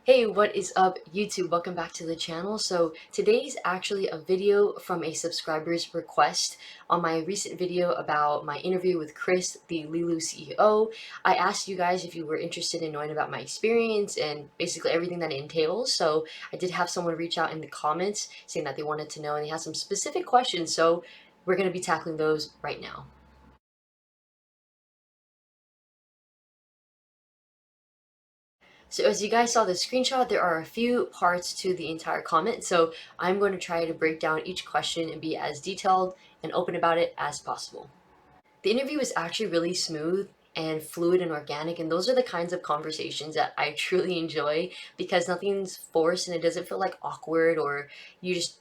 Hey, what is up, YouTube? Welcome back to the channel. So today's actually a video from a subscriber's request. On my recent video about my interview with Chris, the Leeloo CEO, I asked you guys if you were interested in knowing about my experience and basically everything that it entails. So I did have someone reach out in the comments saying that they wanted to know and they had some specific questions. So we're going to be tackling those right now. So as you guys saw the screenshot, there are a few parts to the entire comment. So I'm going to try to break down each question and be as detailed and open about it as possible. The interview was actually really smooth and fluid and organic, and those are the kinds of conversations that I truly enjoy because nothing's forced and it doesn't feel like awkward or you just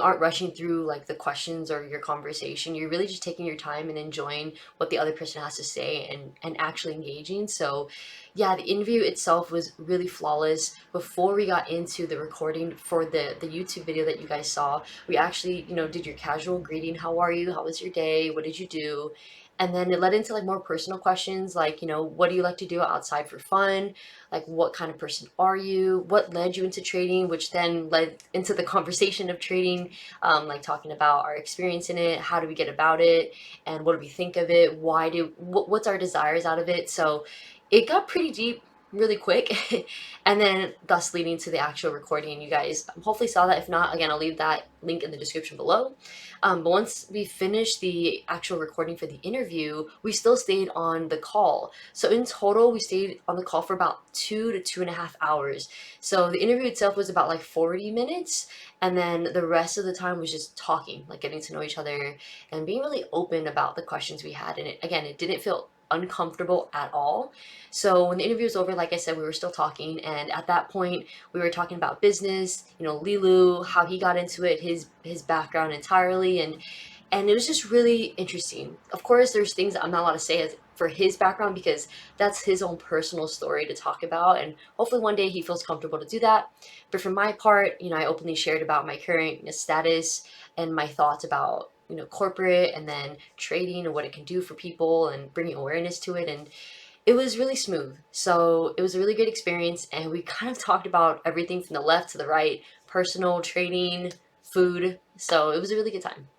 aren't rushing through like the questions or your conversation. You're really just taking your time and enjoying what the other person has to say and actually engaging. So yeah, the interview itself was really flawless. Before we got into the recording for the YouTube video that you guys saw, we actually, did your casual greeting. How are you? How was your day? What did you do? And then it led into like more personal questions like, what do you like to do outside for fun? Like, what kind of person are you? What led you into trading? Which then led into the conversation of trading, like talking about our experience in it, how do we get about it, and what do we think of it? What's our desires out of it? So it got pretty deep really quick and then thus leading to the actual recording. You guys hopefully saw that. If not, again, I'll leave that link in the description below. But once we finished the actual recording for the interview, we still stayed on the call. So in total, we stayed on the call for about 2 to 2.5 hours. So the interview itself was about like 40 minutes. And then the rest of the time was just talking, like getting to know each other and being really open about the questions we had. And it didn't feel uncomfortable at all. So when the interview was over, like I said, we were still talking. And at that point, we were talking about business, Leeloo, how he got into it, his background entirely, and it was just really interesting. Of course, there's things that I'm not allowed to say for his background because that's his own personal story to talk about, and hopefully one day he feels comfortable to do that. But for my part, I openly shared about my current status and my thoughts about corporate and then trading and what it can do for people and bringing awareness to it, and it was really smooth. So it was a really good experience, and we kind of talked about everything from the left to the right, personal, trading, food. So it was a really good time.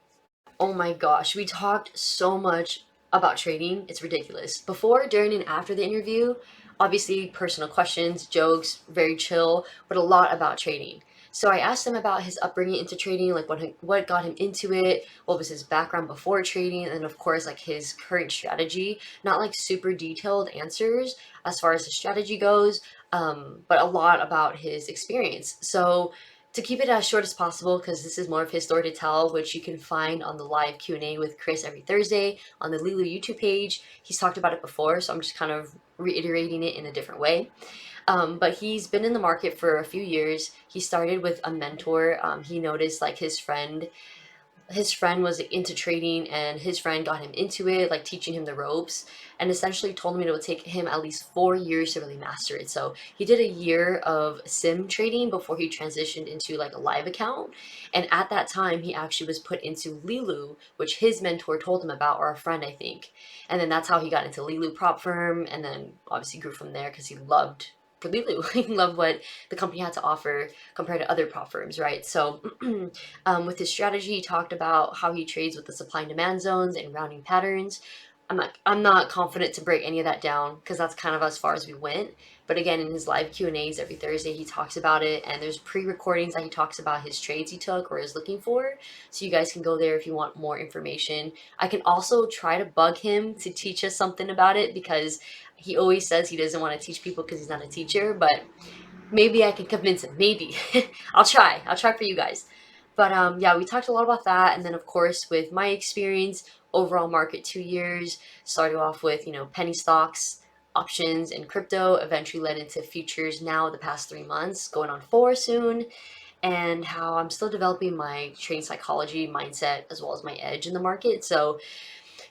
Oh my gosh, we talked so much about trading. It's ridiculous. Before, during, and after the interview, obviously personal questions, jokes, very chill, but a lot about trading. So I asked him about his upbringing into trading, like what got him into it, what was his background before trading, and of course like his current strategy. Not like super detailed answers as far as the strategy goes, but a lot about his experience. So to keep it as short as possible, because this is more of his story to tell, which you can find on the live Q&A with Chris every Thursday on the Leeloo YouTube page. He's talked about it before, so I'm just kind of reiterating it in a different way. But he's been in the market for a few years. He started with a mentor. He noticed like his friend was into trading and his friend got him into it, like teaching him the ropes, and essentially told him it would take him at least 4 years to really master it. So he did a year of sim trading before he transitioned into like a live account. And at that time, he actually was put into Leeloo, which his mentor told him about, or a friend, I think. And then that's how he got into Leeloo Prop Firm, and then obviously grew from there because he loved for Leeloo. He loved what the company had to offer compared to other prop firms, right? So with his strategy, he talked about how he trades with the supply and demand zones and rounding patterns. I'm not confident to break any of that down because that's kind of as far as we went. But again, in his live Q&As every Thursday, he talks about it, and there's pre-recordings that he talks about his trades he took or is looking for. So you guys can go there if you want more information. I can also try to bug him to teach us something about it because he always says he doesn't want to teach people because he's not a teacher, but maybe I can convince him. Maybe. I'll try. I'll try for you guys. But yeah, we talked a lot about that. And then, of course, with my experience, overall market 2 years, started off with, penny stocks, options, and crypto, eventually led into futures now the past 3 months, going on four soon, and how I'm still developing my trading psychology mindset as well as my edge in the market. So,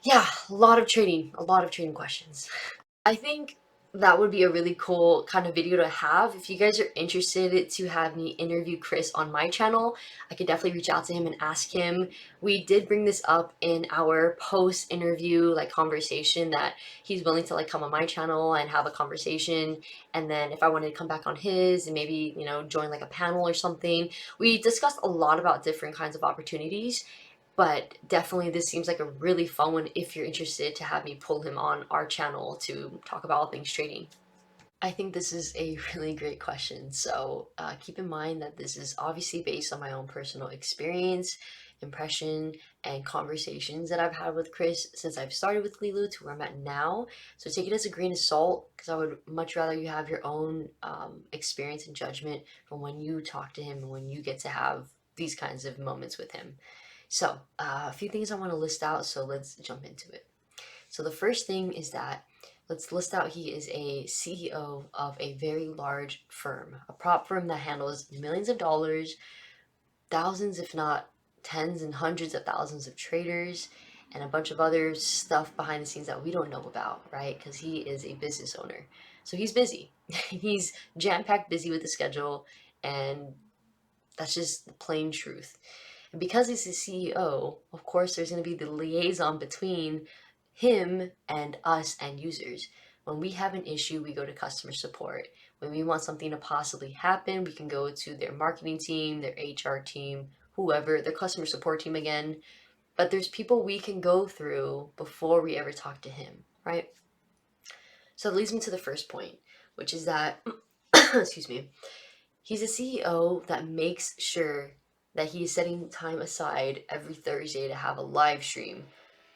yeah, a lot of trading questions. I think that would be a really cool kind of video to have. If you guys are interested to have me interview Chris on my channel, I could definitely reach out to him and ask him. We did bring this up in our post interview like conversation that he's willing to like come on my channel and have a conversation, and then if I wanted to come back on his and maybe, you know, join like a panel or something. We discussed a lot about different kinds of opportunities, but definitely this seems like a really fun one if you're interested to have me pull him on our channel to talk about all things trading. I think this is a really great question. So keep in mind that this is obviously based on my own personal experience, impression, and conversations that I've had with Chris since I've started with Leeloo to where I'm at now. So take it as a grain of salt because I would much rather you have your own experience and judgment from when you talk to him and when you get to have these kinds of moments with him. So a few things I want to list out, so let's jump into it. So the first thing is that let's list out he is a CEO of a very large firm, a prop firm that handles millions of dollars, thousands, if not tens and hundreds of thousands of traders, and a bunch of other stuff behind the scenes that we don't know about, right? Because he is a business owner. So he's busy. He's jam packed busy with the schedule, and that's just the plain truth. And because he's the CEO, of course, there's going to be the liaison between him and us and users. When we have an issue, we go to customer support. When we want something to possibly happen, we can go to their marketing team, their HR team, whoever, their customer support team again. But there's people we can go through before we ever talk to him, right? So that leads me to the first point, which is that, excuse me, he's a CEO that makes sure that he's setting time aside every Thursday to have a live stream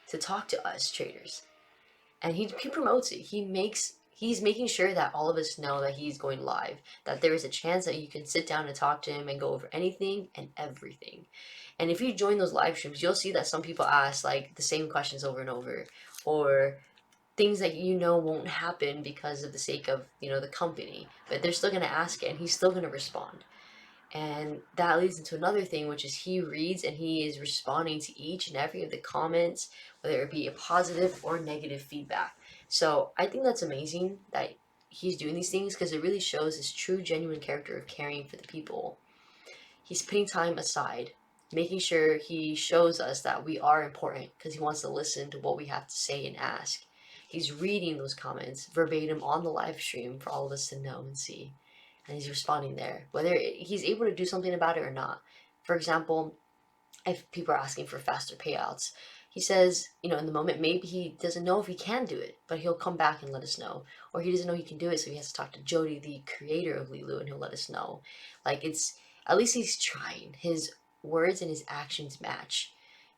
to talk to us traders. And he promotes it. He's making sure that all of us know that he's going live, that there is a chance that you can sit down and talk to him and go over anything and everything. And if you join those live streams, you'll see that some people ask like the same questions over and over, or things that you know won't happen because of the sake of, you know, the company, but they're still going to ask it and he's still going to respond. And that leads into another thing, which is he reads and he is responding to each and every of the comments, whether it be a positive or negative feedback. So I think that's amazing that he's doing these things because it really shows his true, genuine character of caring for the people. He's putting time aside, making sure he shows us that we are important because he wants to listen to what we have to say and ask. He's reading those comments verbatim on the live stream for all of us to know and see. And he's responding there, whether he's able to do something about it or not. For example, if people are asking for faster payouts, he says, you know, in the moment, maybe he doesn't know if he can do it, but he'll come back and let us know. Or he doesn't know he can do it, so he has to talk to Jody, the creator of Leeloo, and he'll let us know. Like, it's, at least he's trying. His words and his actions match.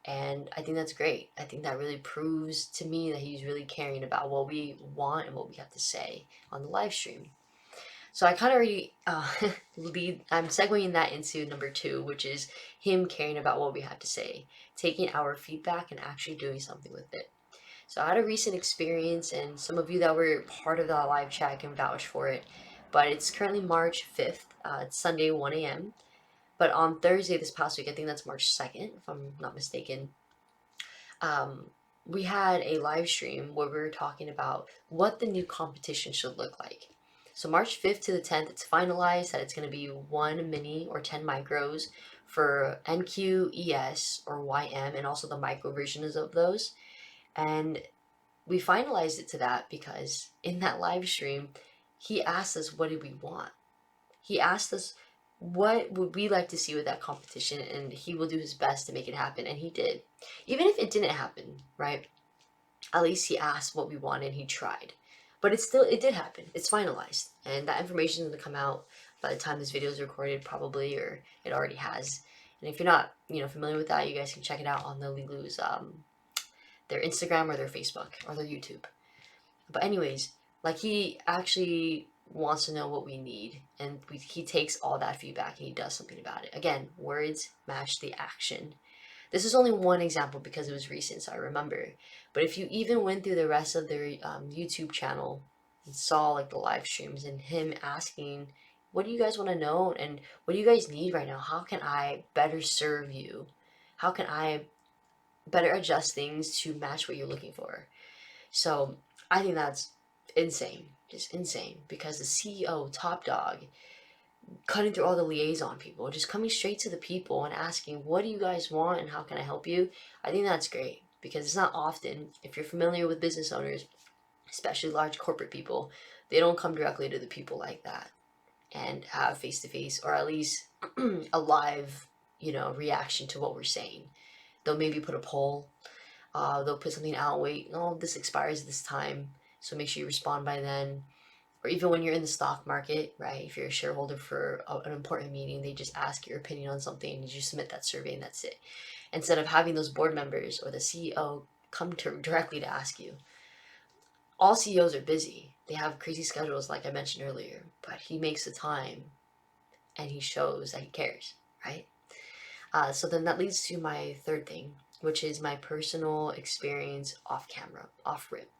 And I think that's great. I think that really proves to me that he's really caring about what we want and what we have to say on the live stream. So I kind of already I'm segueing that into number two, which is him caring about what we have to say, taking our feedback and actually doing something with it. So I had a recent experience, and some of you that were part of that live chat can vouch for it. But it's currently March 5th. It's Sunday, 1 a.m. But on Thursday this past week, I think that's March 2nd, if I'm not mistaken, um, we had a live stream where we were talking about what the new competition should look like. So March 5th to the 10th, it's finalized that it's going to be 1 mini or 10 micros for NQ, ES, or YM, and also the micro versions of those. And we finalized it to that because in that live stream, he asked us what did we want. He asked us what would we like to see with that competition, and he will do his best to make it happen, and he did. Even if it didn't happen, right? At least he asked what we wanted, he tried. But it did happen. It's finalized, and that information is going to come out by the time this video is recorded, probably, or it already has. And if you're not, you know, familiar with that, you guys can check it out on the Leeloo's their Instagram or their Facebook or their YouTube. But anyways, like he actually wants to know what we need, and he takes all that feedback and he does something about it. Again, words match the action. This is only one example because it was recent, so I remember. But if you even went through the rest of their YouTube channel and saw like the live streams and him asking, what do you guys want to know and what do you guys need right now? How can I better serve you? How can I better adjust things to match what you're looking for? So I think that's insane. Just insane, because the CEO, top dog, cutting through all the liaison people, just coming straight to the people and asking, what do you guys want and how can I help you? I think that's great, because it's not often, if you're familiar with business owners, especially large corporate people, they don't come directly to the people like that and have face to face, or at least a live, reaction to what we're saying. They'll maybe put a poll. They'll put something out. Wait, no, this expires this time, so make sure you respond by then. Or even when you're in the stock market, right? If you're a shareholder for an important meeting, they just ask your opinion on something, and you submit that survey, and that's it. Instead of having those board members or the CEO come to directly to ask you. All CEOs are busy. They have crazy schedules, like I mentioned earlier, but he makes the time and he shows that he cares, right? So then that leads to my third thing, which is my personal experience off camera, off rip.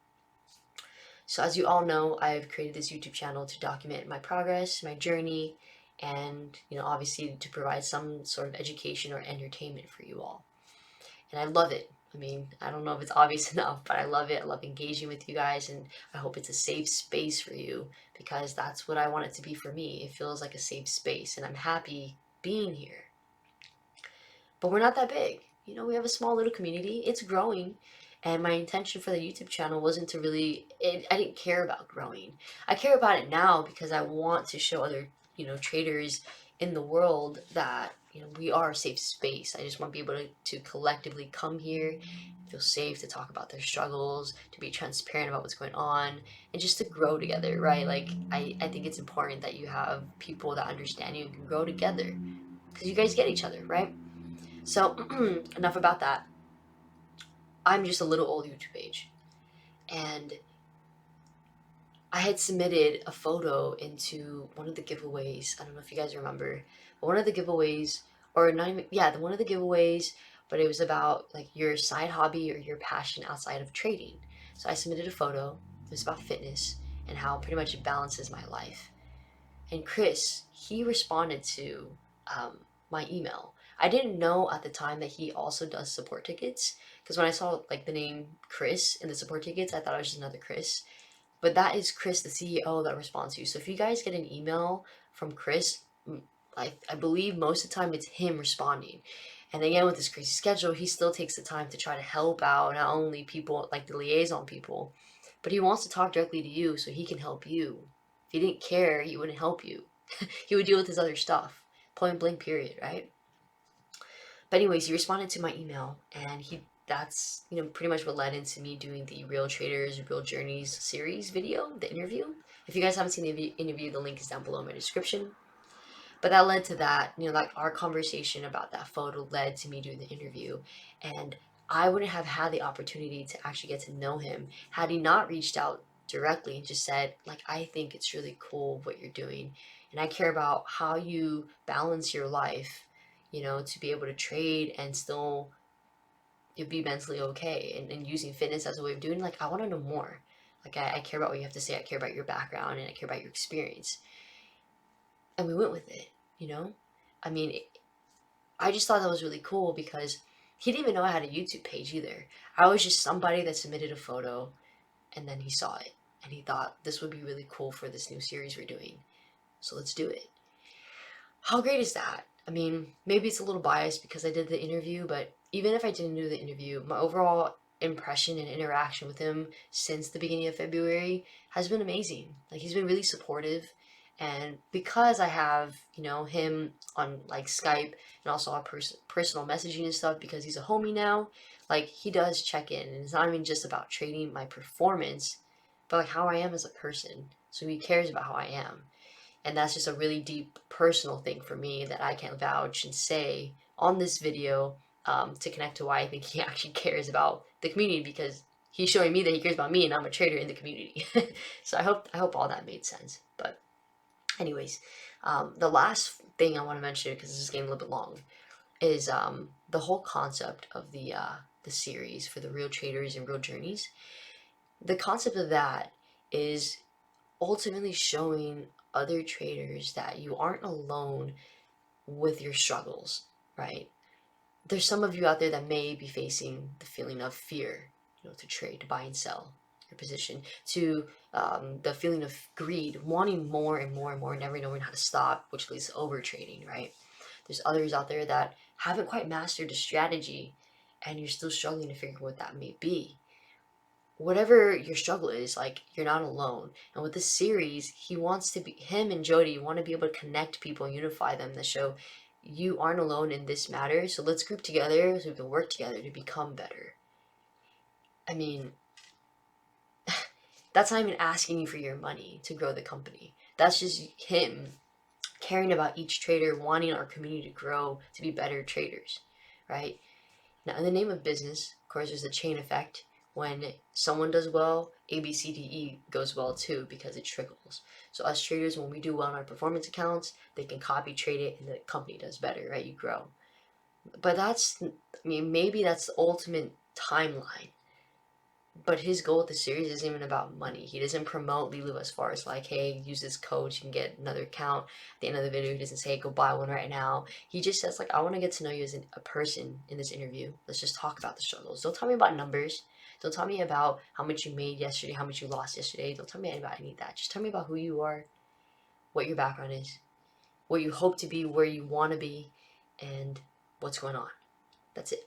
So as you all know, I've created this YouTube channel to document my progress, my journey, and obviously to provide some sort of education or entertainment for you all. And I love it. I mean, I don't know if it's obvious enough, but I love it. I love engaging with you guys, and I hope it's a safe space for you, because that's what I want it to be for me. It feels like a safe space, and I'm happy being here. But we're not that big. We have a small little community. It's growing. And my intention for the YouTube channel wasn't to really, I didn't care about growing. I care about it now because I want to show other, traders in the world that, we are a safe space. I just want to be able to collectively come here, feel safe to talk about their struggles, to be transparent about what's going on, and just to grow together, right? Like, I think it's important that you have people that understand you and can grow together, because you guys get each other, right? So, enough about that. I'm just a little old YouTube page. And I had submitted a photo into one of the giveaways. I don't know if you guys remember, but one of the giveaways, or not even, yeah, one of the giveaways, but it was about like your side hobby or your passion outside of trading. So I submitted a photo. It was about fitness and how pretty much it balances my life. And Chris, he responded to my email. I didn't know at the time that he also does support tickets, because when I saw like the name Chris in the support tickets, I thought it was just another Chris. But that is Chris, the CEO, that responds to you. So if you guys get an email from Chris, I believe most of the time it's him responding. And again, with his crazy schedule, he still takes the time to try to help out not only people like the liaison people, but he wants to talk directly to you so he can help you. If he didn't care, he wouldn't help you. He would deal with his other stuff. Point blank, period, right? But anyways, he responded to my email, and that's pretty much what led into me doing the Real Traders, Real Journeys series video, the interview. If you guys haven't seen the interview, the link is down below in my description. But that led to that, like our conversation about that photo led to me doing the interview. And I wouldn't have had the opportunity to actually get to know him had he not reached out directly and just said, like, I think it's really cool what you're doing. And I care about how you balance your life, to be able to trade and still be mentally okay, and using fitness as a way of doing. Like, I want to know more. Like, I care about what you have to say. I care about your background, and I care about your experience. And we went with it. I mean, I just thought that was really cool, because he didn't even know I had a YouTube page either. I was just somebody that submitted a photo, and then he saw it and he thought this would be really cool for this new series we're doing. So let's do it. How great is that? I mean, maybe it's a little biased because I did the interview, but even if I didn't do the interview, my overall impression and interaction with him since the beginning of February has been amazing. Like, he's been really supportive. And because I have, him on like Skype and also our personal messaging and stuff, because he's a homie now, like, he does check in. And it's not even just about trading my performance, but like how I am as a person. So he cares about how I am. And that's just a really deep personal thing for me that I can vouch and say on this video, to connect to why I think he actually cares about the community, because he's showing me that he cares about me, and I'm a trader in the community. So I hope all that made sense. But anyways, the last thing I want to mention, because this is getting a little bit long, is the whole concept of the series for the Real Traders and Real Journeys. The concept of that is ultimately showing other traders that you aren't alone with your struggles, right? There's some of you out there that may be facing the feeling of fear, to trade, to buy and sell. your position, to the feeling of greed, wanting more and more and more, never knowing how to stop, which leads to over trading, right? There's others out there that haven't quite mastered a strategy and you're still struggling to figure out what that may be. Whatever your struggle is, like, you're not alone. And with this series, him and Jody want to be able to connect people and unify them to show you aren't alone in this matter. So let's group together so we can work together to become better. I mean, that's not even asking you for your money to grow the company. That's just him caring about each trader, wanting our community to grow, to be better traders, right? Now, in the name of business, of course, there's the chain effect. When someone does well, A, B, C, D, E goes well too because it trickles. So us traders, when we do well on our performance accounts, they can copy trade it and the company does better, right? You grow. But maybe that's the ultimate timeline. But his goal with the series isn't even about money. He doesn't promote Leeloo as far as like, hey, use this code, you can get another account. At the end of the video, he doesn't say, go buy one right now. He just says, like, I want to get to know you as a person in this interview. Let's just talk about the struggles. Don't tell me about numbers. Don't tell me about how much you made yesterday, how much you lost yesterday. Don't tell me about any of that. Just tell me about who you are, what your background is, what you hope to be, where you want to be, and what's going on. That's it.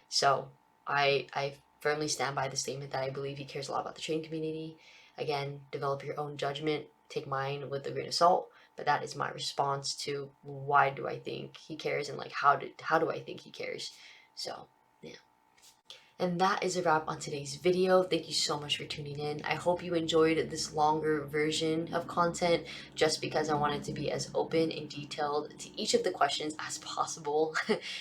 So I firmly stand by the statement that I believe he cares a lot about the trading community. Again, develop your own judgment. Take mine with a grain of salt. But that is my response to why do I think he cares and like how do I think he cares. So yeah. And that is a wrap on today's video. Thank you so much for tuning in. I hope you enjoyed this longer version of content just because I wanted to be as open and detailed to each of the questions as possible.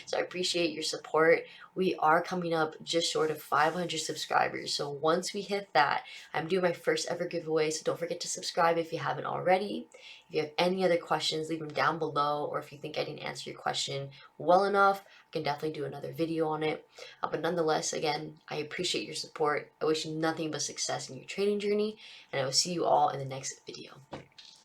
So I appreciate your support. We are coming up just short of 500 subscribers. So once we hit that, I'm doing my first ever giveaway. So don't forget to subscribe if you haven't already. If you have any other questions, leave them down below. Or if you think I didn't answer your question well enough, I can definitely do another video on it. But nonetheless, again, I appreciate your support. I wish you nothing but success in your trading journey, and I will see you all in the next video.